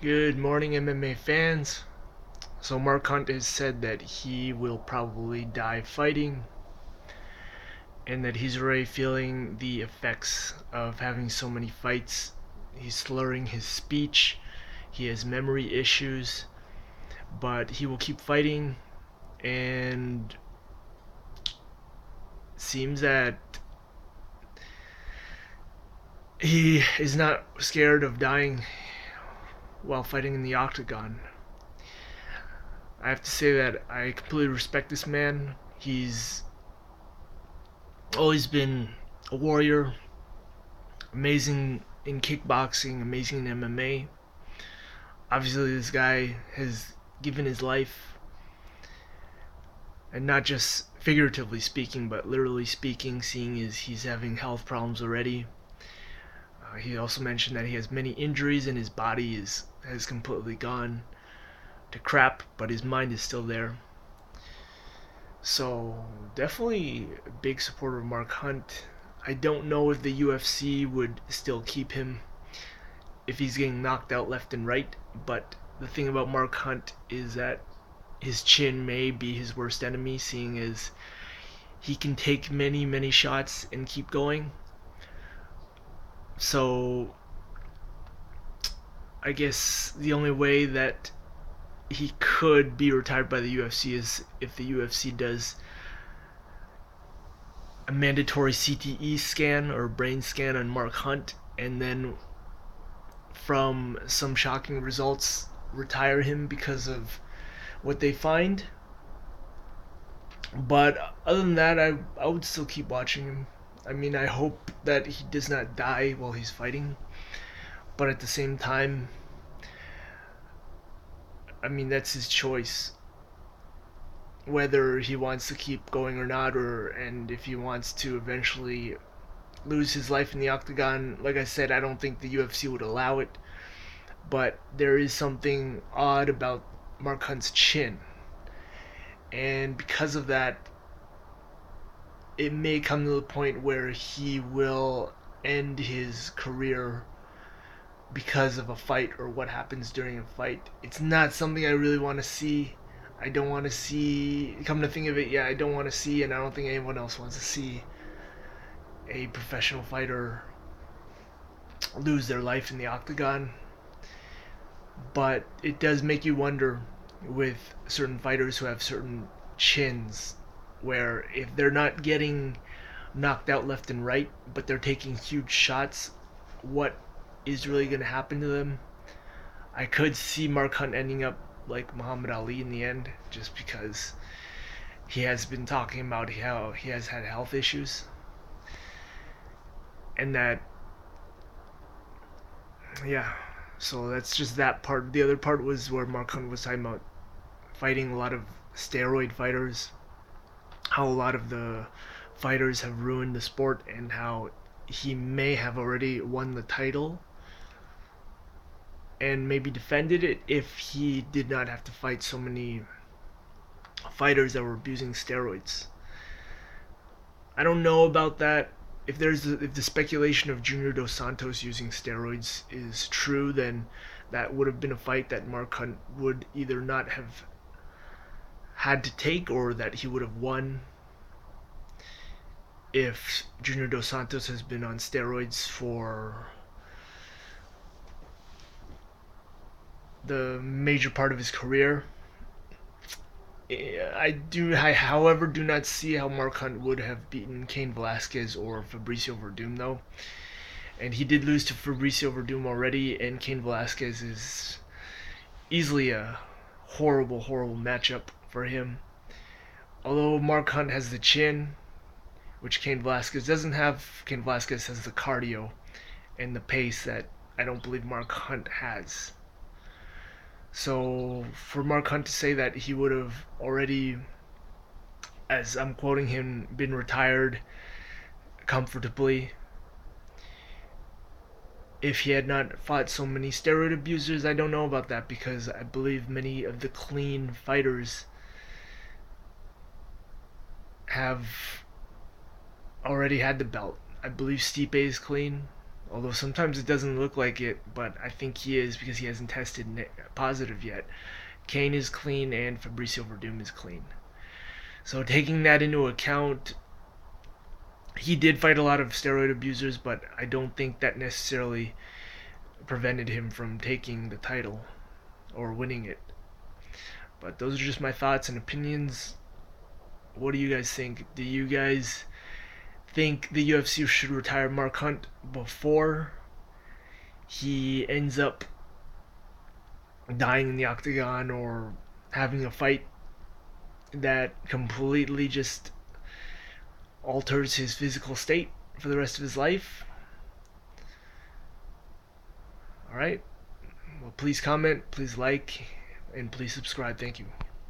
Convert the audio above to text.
Good morning, MMA fans. So, Mark Hunt has said that he will probably die fighting and that he's already feeling the effects of having so many fights. He's slurring his speech, he has memory issues, but he will keep fighting and seems that he is not scared of dying while fighting in the octagon. I have to say that I completely respect this man. He's always been a warrior, amazing in kickboxing, amazing in MMA. Obviously, this guy has given his life, and not just figuratively speaking, but literally speaking, seeing as he's having health problems already. He also mentioned that he has many injuries and his body has completely gone to crap, but his mind is still there. So, definitely a big supporter of Mark Hunt. I don't know if the UFC would still keep him if he's getting knocked out left and right. But the thing about Mark Hunt is that his chin may be his worst enemy, seeing as he can take many, many shots and keep going. So I guess the only way that he could be retired by the UFC is if the UFC does a mandatory CTE scan or brain scan on Mark Hunt, and then from some shocking results, retire him because of what they find. But other than that, I would still keep watching him. I mean, I hope that he does not die while he's fighting. But at the same time, I mean, that's his choice. Whether he wants to keep going or not, or and if he wants to eventually lose his life in the octagon. Like I said, I don't think the UFC would allow it. But there is something odd about Mark Hunt's chin. And because of that, it may come to the point where he will end his career because of a fight or what happens during a fight. It's not something I really want to see. I don't want to see. Come to think of it, yeah, I don't want to see, and I don't think anyone else wants to see a professional fighter lose their life in the octagon. But it does make you wonder with certain fighters who have certain chins, where if they're not getting knocked out left and right, but they're taking huge shots, what is really going to happen to them? I could see Mark Hunt ending up like Muhammad Ali in the end, just because he has been talking about how he has had health issues, and that, yeah. So that's just that part. The other part was where Mark Hunt was talking about fighting a lot of steroid fighters, how a lot of the fighters have ruined the sport, and how he may have already won the title and maybe defended it if he did not have to fight so many fighters that were abusing steroids. I don't know about that. If the speculation of Junior Dos Santos using steroids is true, then that would have been a fight that Mark Hunt would either not have had to take or that he would have won. If Junior Dos Santos has been on steroids for the major part of his career, however, do not see how Mark Hunt would have beaten Cain Velasquez or Fabricio Verdum, though. And he did lose to Fabricio Verdum already, and Cain Velasquez is easily a horrible, horrible matchup for him. Although Mark Hunt has the chin, which Cain Velasquez doesn't have, Cain Velasquez has the cardio and the pace that I don't believe Mark Hunt has. So for Mark Hunt to say that he would have already, as I'm quoting him, been retired comfortably if he had not fought so many steroid abusers, I don't know about that, because I believe many of the clean fighters have already had the belt. I believe Stipe is clean. Although sometimes it doesn't look like it, but I think he is because he hasn't tested positive yet. Kane is clean and Fabricio Verdum is clean. So taking that into account, he did fight a lot of steroid abusers, but I don't think that necessarily prevented him from taking the title or winning it. But those are just my thoughts and opinions. What do you guys think? Do you guys think the UFC should retire Mark Hunt before he ends up dying in the octagon or having a fight that completely just alters his physical state for the rest of his life? All right. Well, please comment, please like, and please subscribe. Thank you.